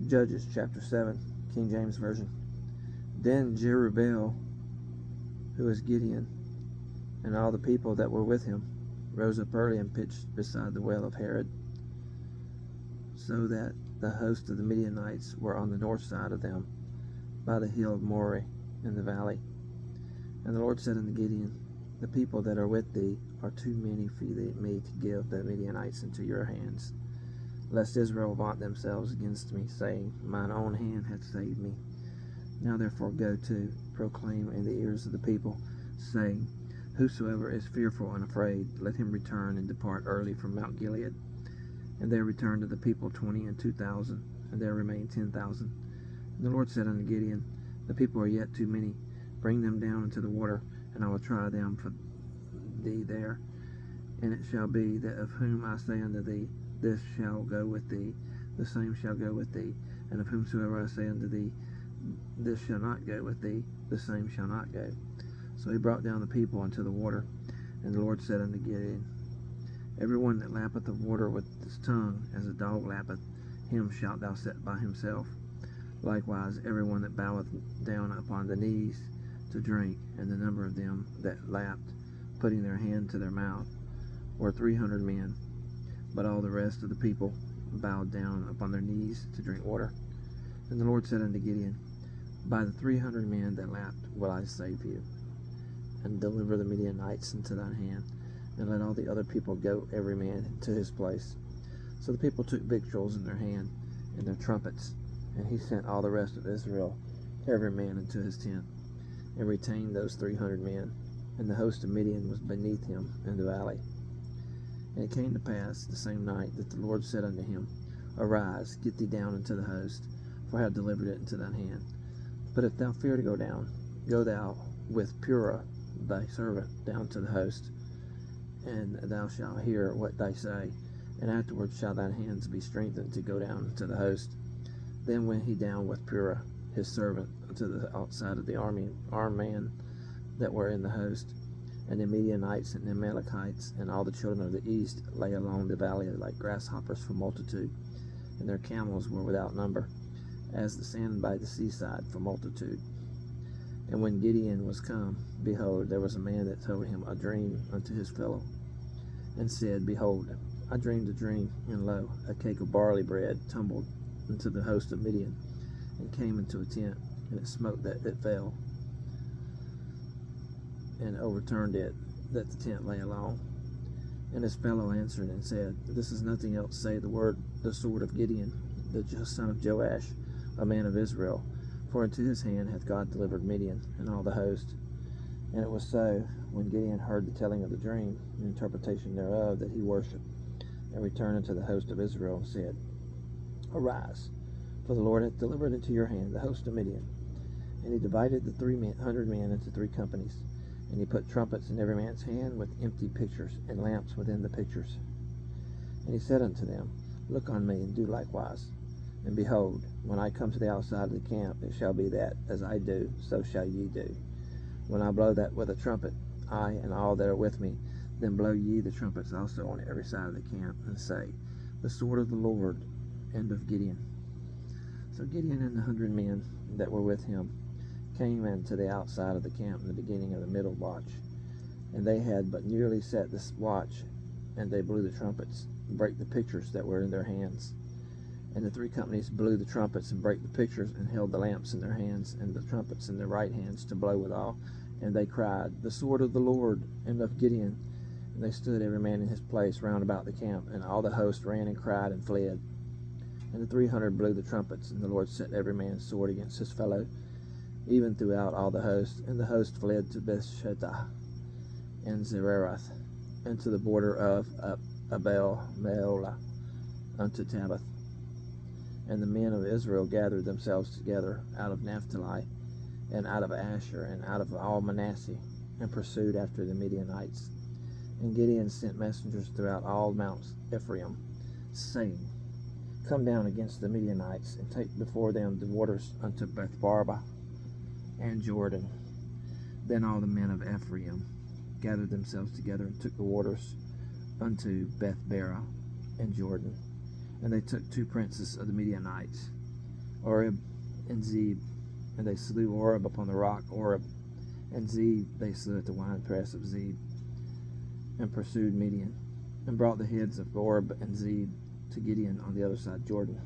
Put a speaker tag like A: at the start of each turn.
A: Judges chapter 7, King James Version. Then Jerubbaal, who was Gideon, and all the people that were with him, rose up early and pitched beside the well of Harod, so that the host of the Midianites were on the north side of them, by the hill of Moreh in the valley. And the Lord said unto Gideon, the people that are with thee are too many for me to give the Midianites into your hands, lest Israel vaunt themselves against me, saying, mine own hand hath saved me. Now therefore go to, proclaim in the ears of the people, saying, whosoever is fearful and afraid, let him return and depart early from Mount Gilead. And there returned to the people 22,000, and there remained 10,000. And the Lord said unto Gideon, the people are yet too many. Bring them down into the water, and I will try them for thee there. And it shall be that of whom I say unto thee, this shall go with thee, the same shall go with thee. And of whomsoever I say unto thee, this shall not go with thee, the same shall not go. So he brought down the people into the water. And the Lord said unto Gideon, every one that lappeth of water with his tongue, as a dog lappeth, him shalt thou set by himself. Likewise every one that boweth down upon the knees to drink. And the number of them that lapped, putting their hand to their mouth, were 300 men. But all the rest of the people bowed down upon their knees to drink water. And the Lord said unto Gideon, by the 300 men that lapped will I save you, and deliver the Midianites into thine hand, and let all the other people go every man to his place. So the people took victuals in their hand, and their trumpets, and he sent all the rest of Israel, every man into his tent, and retained those 300 men. And the host of Midian was beneath him in the valley. And it came to pass the same night that the Lord said unto him, arise, get thee down into the host, for I have delivered it into thine hand. But if thou fear to go down, go thou with Purah thy servant down to the host, and thou shalt hear what they say, and afterward shall thine hands be strengthened to go down to the host. Then went he down with Purah his servant unto the outside of the armed men that were in the host. And the Midianites and the Amalekites and all the children of the east lay along the valley like grasshoppers for multitude, and their camels were without number, as the sand by the seaside for multitude. And when Gideon was come, behold, there was a man that told him a dream unto his fellow, and said, behold, I dreamed a dream, and lo, a cake of barley bread tumbled into the host of Midian, and came into a tent, and it smote that it fell, and overturned it, that the tent lay along. And his fellow answered and said, this is nothing else save the sword of Gideon, the son of Joash, a man of Israel, for into his hand hath God delivered Midian and all the host. And it was so, when Gideon heard the telling of the dream, and interpretation thereof, that he worshipped, and returned unto the host of Israel, and said, arise, for the Lord hath delivered into your hand the host of Midian. And he divided the 300 men into 3 companies, and he put trumpets in every man's hand, with empty pitchers, and lamps within the pitchers. And he said unto them, look on me, and do likewise. And behold, when I come to the outside of the camp, it shall be that, as I do, so shall ye do. When I blow that with a trumpet, I and all that are with me, then blow ye the trumpets also on every side of the camp, and say, the sword of the Lord, and of Gideon. So Gideon and the 100 men that were with him came into the outside of the camp in the beginning of the middle watch. And they had but nearly set this watch, and they blew the trumpets, and brake the pitchers that were in their hands. And the 3 companies blew the trumpets, and brake the pitchers, and held the lamps in their hands, and the trumpets in their right hands to blow withal. And they cried, the sword of the Lord, and of Gideon. And they stood every man in his place round about the camp, and all the host ran and cried and fled. And the 300 blew the trumpets, and the Lord set every man's sword against his fellow, even throughout all the host. And the host fled to Bethshittah and Zererath, and to the border of Abel Meolah, unto Tabbath. And the men of Israel gathered themselves together out of Naphtali, and out of Asher, and out of all Manasseh, and pursued after the Midianites. And Gideon sent messengers throughout all Mount Ephraim, saying, come down against the Midianites, and take before them the waters unto Bethbarba and Jordan. Then all the men of Ephraim gathered themselves together, and took the waters unto Bethbara and Jordan. And they took 2 princes of the Midianites, Oreb and Zeb, and they slew Oreb upon the rock Oreb, and Zeb they slew at the winepress of Zeb, and pursued Midian, and brought the heads of Oreb and Zeb to Gideon on the other side of Jordan.